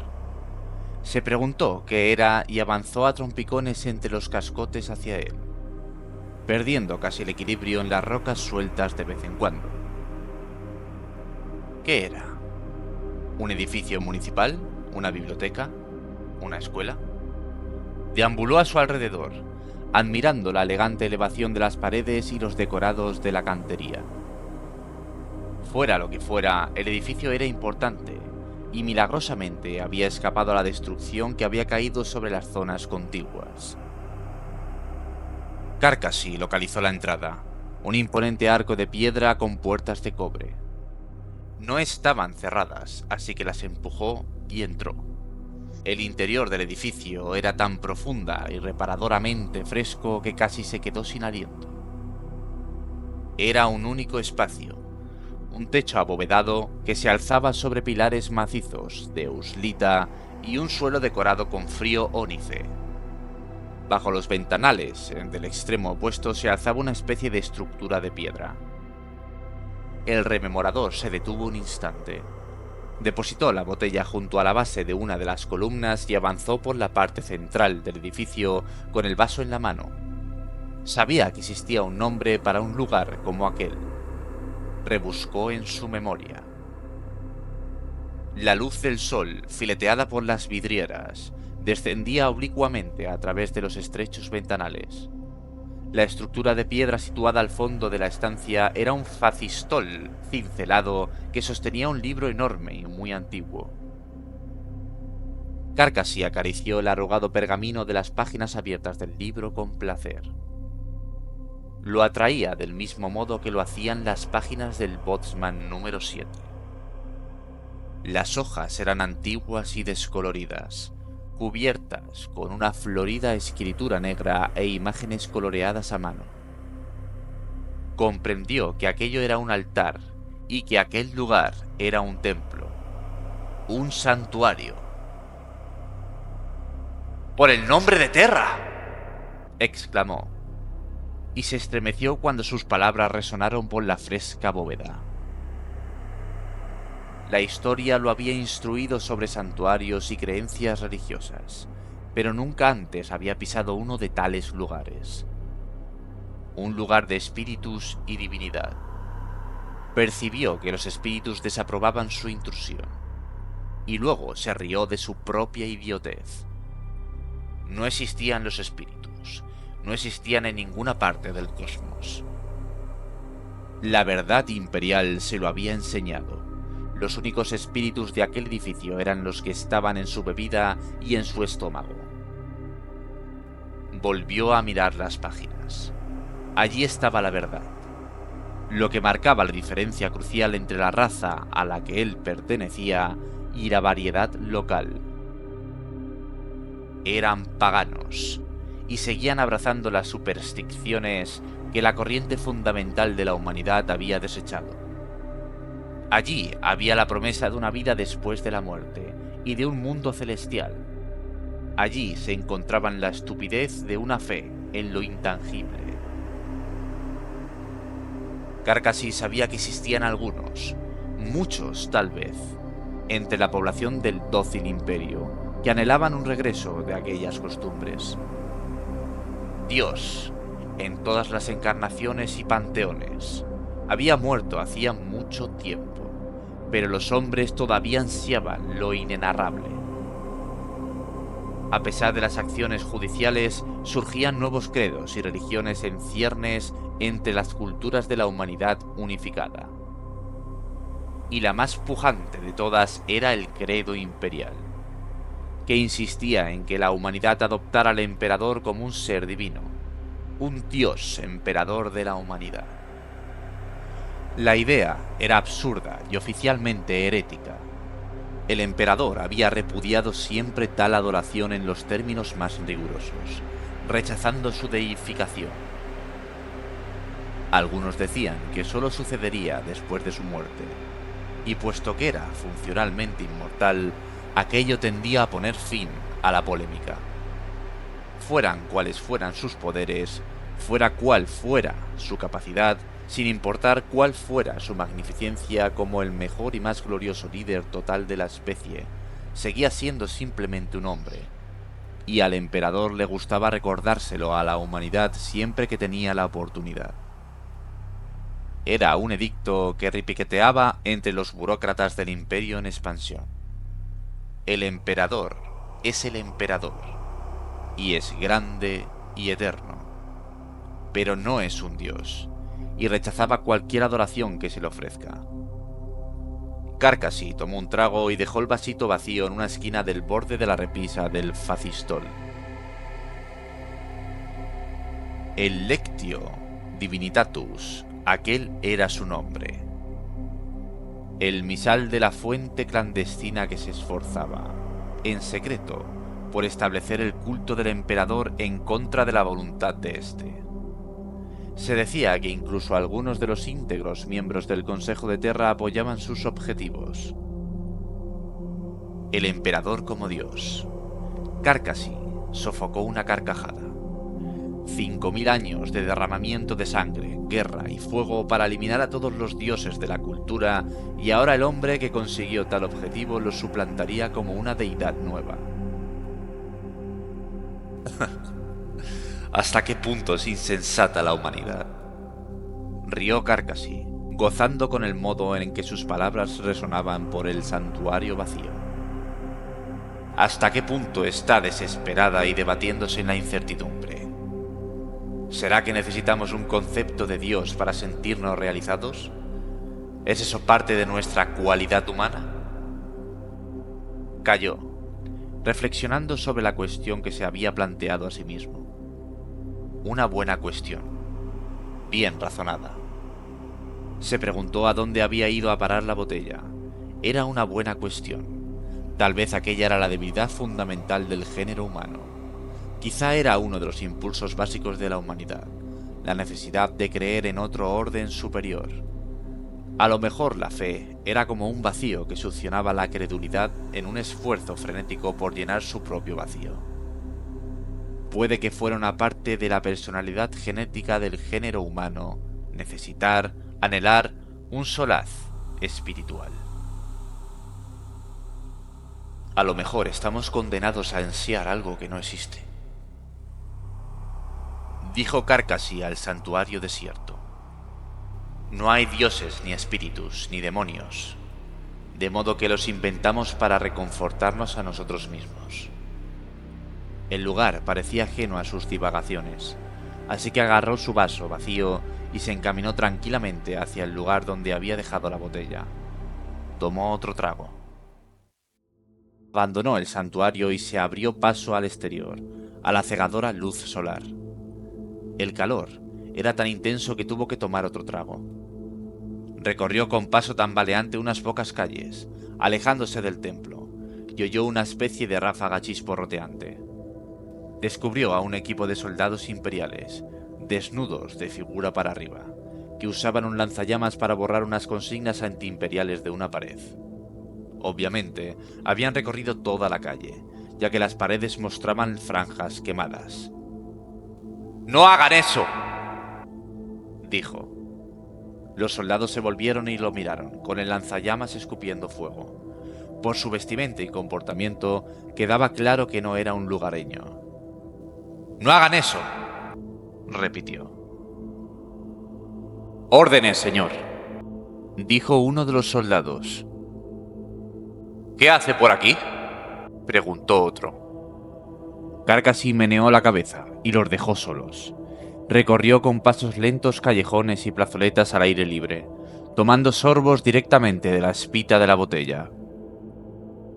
Speaker 1: Se preguntó qué era y avanzó a trompicones entre los cascotes hacia él, perdiendo casi el equilibrio en las rocas sueltas de vez en cuando. ¿Qué era? ¿Un edificio municipal? ¿Una biblioteca? ¿Una escuela? Deambuló a su alrededor, admirando la elegante elevación de las paredes y los decorados de la cantería. Fuera lo que fuera, el edificio era importante, y milagrosamente había escapado a la destrucción que había caído sobre las zonas contiguas. Carcasí localizó la entrada, un imponente arco de piedra con puertas de cobre. No estaban cerradas, así que las empujó y entró. El interior del edificio era tan profunda y reparadoramente fresco que casi se quedó sin aliento. Era un único espacio, un techo abovedado que se alzaba sobre pilares macizos de euslita y un suelo decorado con frío ónice. Bajo los ventanales, del extremo opuesto, se alzaba una especie de estructura de piedra. El rememorador se detuvo un instante. Depositó la botella junto a la base de una de las columnas y avanzó por la parte central del edificio con el vaso en la mano. Sabía que existía un nombre para un lugar como aquel. Rebuscó en su memoria. La luz del sol, fileteada por las vidrieras, descendía oblicuamente a través de los estrechos ventanales. La estructura de piedra situada al fondo de la estancia era un facistol cincelado que sostenía un libro enorme y muy antiguo. Carcasí acarició el arrugado pergamino de las páginas abiertas del libro con placer. Lo atraía del mismo modo que lo hacían las páginas del Bosman número 7. Las hojas eran antiguas y descoloridas, cubiertas con una florida escritura negra e imágenes coloreadas a mano. Comprendió que aquello era un altar y que aquel lugar era un templo, un santuario. ¡Por el nombre de Terra!, exclamó, y se estremeció cuando sus palabras resonaron por la fresca bóveda. La historia lo había instruido sobre santuarios y creencias religiosas, pero nunca antes había pisado uno de tales lugares. Un lugar de espíritus y divinidad. Percibió que los espíritus desaprobaban su intrusión, y luego se rió de su propia idiotez. No existían los espíritus, no existían en ninguna parte del cosmos. La verdad imperial se lo había enseñado. Los únicos espíritus de aquel edificio eran los que estaban en su bebida y en su estómago. Volvió a mirar las páginas. Allí estaba la verdad, lo que marcaba la diferencia crucial entre la raza a la que él pertenecía y la variedad local. Eran paganos y seguían abrazando las supersticiones que la corriente fundamental de la humanidad había desechado. Allí había la promesa de una vida después de la muerte y de un mundo celestial. Allí se encontraban la estupidez de una fe en lo intangible. Carcasí sabía que existían algunos, muchos tal vez, entre la población del dócil imperio, que anhelaban un regreso de aquellas costumbres. Dios, en todas las encarnaciones y panteones, había muerto hacía mucho tiempo, pero los hombres todavía ansiaban lo inenarrable. A pesar de las acciones judiciales, surgían nuevos credos y religiones en ciernes entre las culturas de la humanidad unificada. Y la más pujante de todas era el credo imperial, que insistía en que la humanidad adoptara al emperador como un ser divino, un dios emperador de la humanidad. La idea era absurda y oficialmente herética. El emperador había repudiado siempre tal adoración en los términos más rigurosos, rechazando su deificación. Algunos decían que solo sucedería después de su muerte, y puesto que era funcionalmente inmortal, aquello tendía a poner fin a la polémica. Fueran cuales fueran sus poderes, fuera cual fuera su capacidad, sin importar cuál fuera su magnificencia como el mejor y más glorioso líder total de la especie, seguía siendo simplemente un hombre. Y al emperador le gustaba recordárselo a la humanidad siempre que tenía la oportunidad. Era un edicto que repiqueteaba entre los burócratas del imperio en expansión. El emperador es el emperador, y es grande y eterno, pero no es un dios, y rechazaba cualquier adoración que se le ofrezca. Carcasi tomó un trago y dejó el vasito vacío en una esquina del borde de la repisa del facistol. El Lectio Divinitatus, aquel era su nombre. El misal de la fuente clandestina que se esforzaba, en secreto, por establecer el culto del emperador en contra de la voluntad de éste. Se decía que incluso algunos de los íntegros miembros del Consejo de Terra apoyaban sus objetivos. El emperador como dios. Carcasi sofocó una carcajada. 5000 años de derramamiento de sangre, guerra y fuego para eliminar a todos los dioses de la cultura, y ahora el hombre que consiguió tal objetivo lo suplantaría como una deidad nueva. ¿Hasta qué punto es insensata la humanidad? Rió Carcasi, gozando con el modo en que sus palabras resonaban por el santuario vacío. ¿Hasta qué punto está desesperada y debatiéndose en la incertidumbre? ¿Será que necesitamos un concepto de Dios para sentirnos realizados? ¿Es eso parte de nuestra cualidad humana? Calló, reflexionando sobre la cuestión que se había planteado a sí mismo. Una buena cuestión, bien razonada. Se preguntó a dónde había ido a parar la botella. Era una buena cuestión. Tal vez aquella era la debilidad fundamental del género humano. Quizá era uno de los impulsos básicos de la humanidad, la necesidad de creer en otro orden superior. A lo mejor la fe era como un vacío que succionaba la credulidad en un esfuerzo frenético por llenar su propio vacío. Puede que fuera una parte de la personalidad genética del género humano necesitar, anhelar un solaz espiritual. A lo mejor estamos condenados a ansiar algo que no existe, dijo Carcasi al santuario desierto. No hay dioses, ni espíritus, ni demonios, de modo que los inventamos para reconfortarnos a nosotros mismos. El lugar parecía ajeno a sus divagaciones, así que agarró su vaso vacío y se encaminó tranquilamente hacia el lugar donde había dejado la botella. Tomó otro trago. Abandonó el santuario y se abrió paso al exterior, a la cegadora luz solar. El calor era tan intenso que tuvo que tomar otro trago. Recorrió con paso tambaleante unas pocas calles, alejándose del templo, y oyó una especie de ráfaga chisporroteante. Descubrió a un equipo de soldados imperiales, desnudos de figura para arriba, que usaban un lanzallamas para borrar unas consignas antiimperiales de una pared. Obviamente, habían recorrido toda la calle, ya que las paredes mostraban franjas quemadas. ¡No hagan eso!, dijo. Los soldados se volvieron y lo miraron, con el lanzallamas escupiendo fuego. Por su vestimenta y comportamiento, quedaba claro que no era un lugareño. ¡No hagan eso!, repitió.
Speaker 4: Órdenes, señor,
Speaker 1: dijo uno de los soldados.
Speaker 4: ¿Qué hace por aquí?,
Speaker 1: preguntó otro. Carcasi meneó la cabeza y los dejó solos. Recorrió con pasos lentos callejones y plazoletas al aire libre, tomando sorbos directamente de la espita de la botella.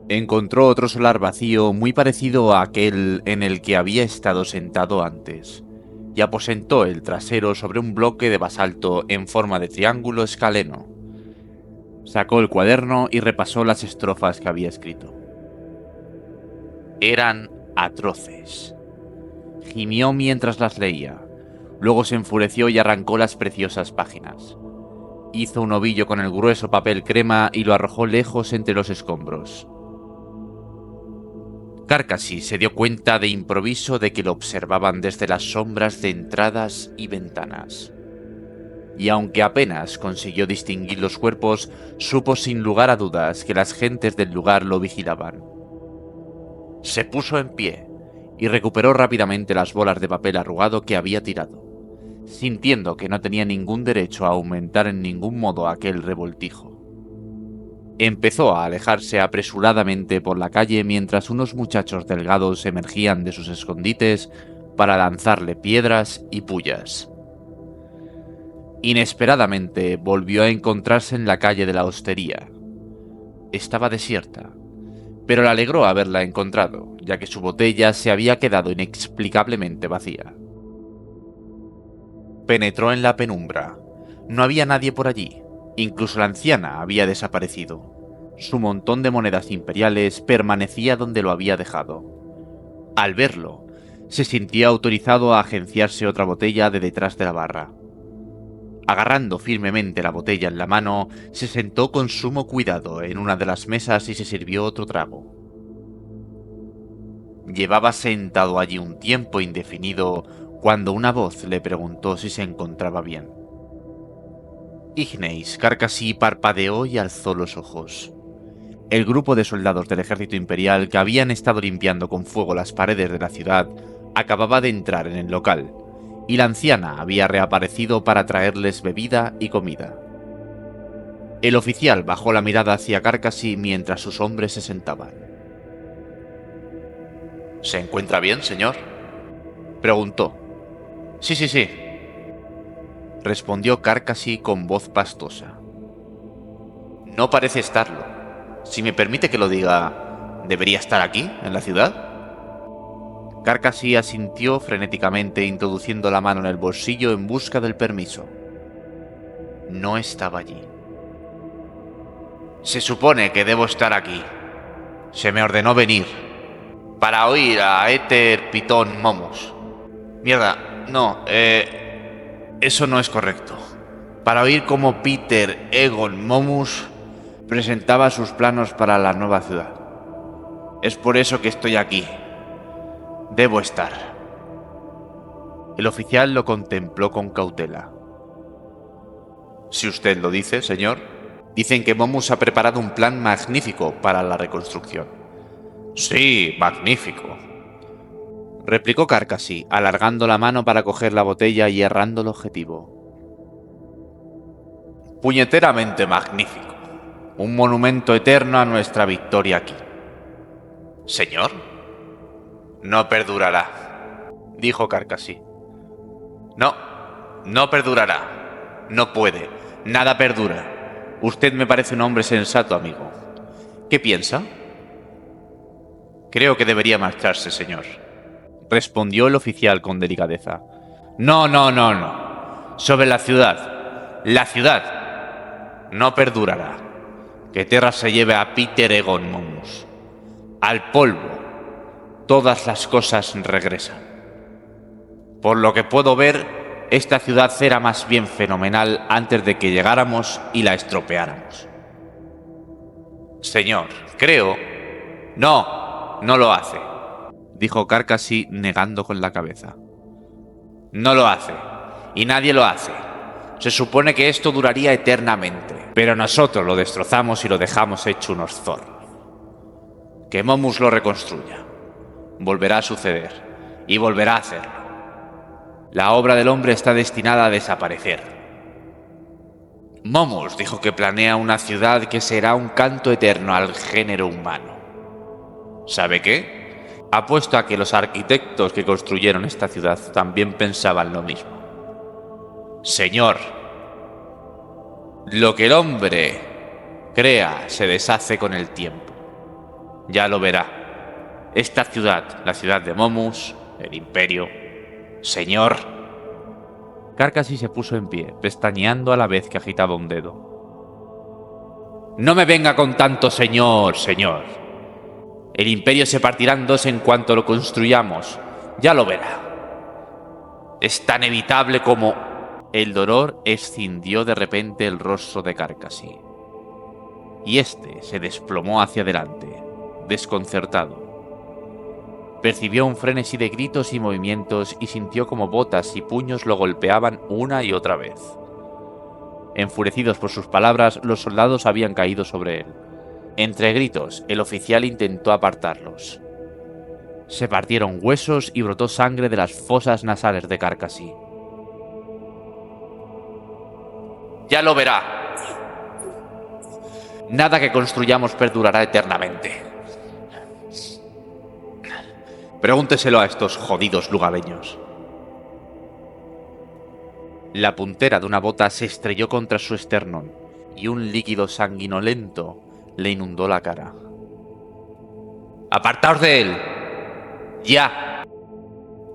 Speaker 1: Encontró otro solar vacío muy parecido a aquel en el que había estado sentado antes, y aposentó el trasero sobre un bloque de basalto en forma de triángulo escaleno. Sacó el cuaderno y repasó las estrofas que había escrito. Eran atroces. Gimió mientras las leía. Luego se enfureció y arrancó las preciosas páginas. Hizo un ovillo con el grueso papel crema y lo arrojó lejos entre los escombros. Carcasí se dio cuenta de improviso de que lo observaban desde las sombras de entradas y ventanas. Y aunque apenas consiguió distinguir los cuerpos, supo sin lugar a dudas que las gentes del lugar lo vigilaban. Se puso en pie y recuperó rápidamente las bolas de papel arrugado que había tirado, sintiendo que no tenía ningún derecho a aumentar en ningún modo aquel revoltijo. Empezó a alejarse apresuradamente por la calle mientras unos muchachos delgados emergían de sus escondites para lanzarle piedras y pullas. Inesperadamente volvió a encontrarse en la calle de la hostería. Estaba desierta, pero le alegró haberla encontrado, ya que su botella se había quedado inexplicablemente vacía. Penetró en la penumbra. No había nadie por allí. Incluso la anciana había desaparecido. Su montón de monedas imperiales permanecía donde lo había dejado. Al verlo, se sintió autorizado a agenciarse otra botella de detrás de la barra. Agarrando firmemente la botella en la mano, se sentó con sumo cuidado en una de las mesas y se sirvió otro trago. Llevaba sentado allí un tiempo indefinido cuando una voz le preguntó si se encontraba bien. Igneis Carcasí parpadeó y alzó los ojos. El grupo de soldados del ejército imperial que habían estado limpiando con fuego las paredes de la ciudad acababa de entrar en el local, y la anciana había reaparecido para traerles bebida y comida. El oficial bajó la mirada hacia Carcasí mientras sus hombres se sentaban.
Speaker 4: ¿Se encuentra bien, señor?,
Speaker 1: preguntó.
Speaker 4: Sí,
Speaker 1: respondió Carcasí con voz pastosa.
Speaker 4: No parece estarlo. Si me permite que lo diga, ¿debería estar aquí, en la ciudad?
Speaker 1: Carcasí asintió frenéticamente, introduciendo la mano en el bolsillo en busca del permiso. No estaba allí.
Speaker 4: Se supone que debo estar aquí. Se me ordenó venir para oír a Éter Pitón Momus. Mierda, no, eso no es correcto. Para oír cómo Peter Egon Momus presentaba sus planos para la nueva ciudad. Es por eso que estoy aquí. Debo estar.
Speaker 1: El oficial lo contempló con cautela.
Speaker 4: Si usted lo dice, señor. Dicen que Momus ha preparado un plan magnífico para la reconstrucción. Sí, magnífico,
Speaker 1: replicó Carcasí, alargando la mano para coger la botella y errando el objetivo.
Speaker 4: Puñeteramente magnífico. Un monumento eterno a nuestra victoria aquí. Señor, no perdurará, dijo Carcasí. No perdurará. No puede. Nada perdura. Usted me parece un hombre sensato, amigo. ¿Qué piensa? Creo que debería marcharse, señor,
Speaker 1: respondió el oficial con delicadeza.
Speaker 4: No. Sobre la ciudad. La ciudad no perdurará. Que Terra se lleve a Peter Egon Momus. Al polvo. Todas las cosas regresan. Por lo que puedo ver, esta ciudad era más bien fenomenal antes de que llegáramos y la estropeáramos. Señor, creo... No lo hace,
Speaker 1: dijo Carcasí negando con la cabeza.
Speaker 4: No lo hace, y nadie lo hace. Se supone que esto duraría eternamente, pero nosotros lo destrozamos y lo dejamos hecho unos zorros. Que Momus lo reconstruya. Volverá a suceder, y volverá a hacerlo. La obra del hombre está destinada a desaparecer. Momus dijo que planea una ciudad que será un canto eterno al género humano. ¿Sabe qué? Apuesto a que los arquitectos que construyeron esta ciudad también pensaban lo mismo. Señor, lo que el hombre crea se deshace con el tiempo. Ya lo verá. Esta ciudad, la ciudad de Momus, el imperio... Señor...
Speaker 1: Carcasí se puso en pie, pestañeando a la vez que agitaba un dedo.
Speaker 4: No me venga con tanto señor. El imperio se partirá en dos en cuanto lo construyamos. Ya lo verá. Es tan evitable como...
Speaker 1: El dolor escindió de repente el rostro de Carcasí, y este se desplomó hacia adelante, desconcertado. Percibió un frenesí de gritos y movimientos y sintió como botas y puños lo golpeaban una y otra vez. Enfurecidos por sus palabras, los soldados habían caído sobre él. Entre gritos, el oficial intentó apartarlos. Se partieron huesos y brotó sangre de las fosas nasales de Carcasí. Ya lo verá. Nada que construyamos perdurará eternamente. Pregúnteselo a estos jodidos lugareños. La puntera de una bota se estrelló contra su esternón y un líquido sanguinolento le inundó la cara. ¡Apartaos de él! ¡Ya!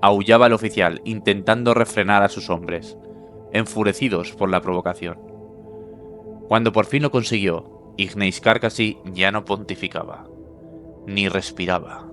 Speaker 1: Aullaba el oficial, intentando refrenar a sus hombres, enfurecidos por la provocación. Cuando por fin lo consiguió, Ignace Carcasí ya no pontificaba, ni respiraba.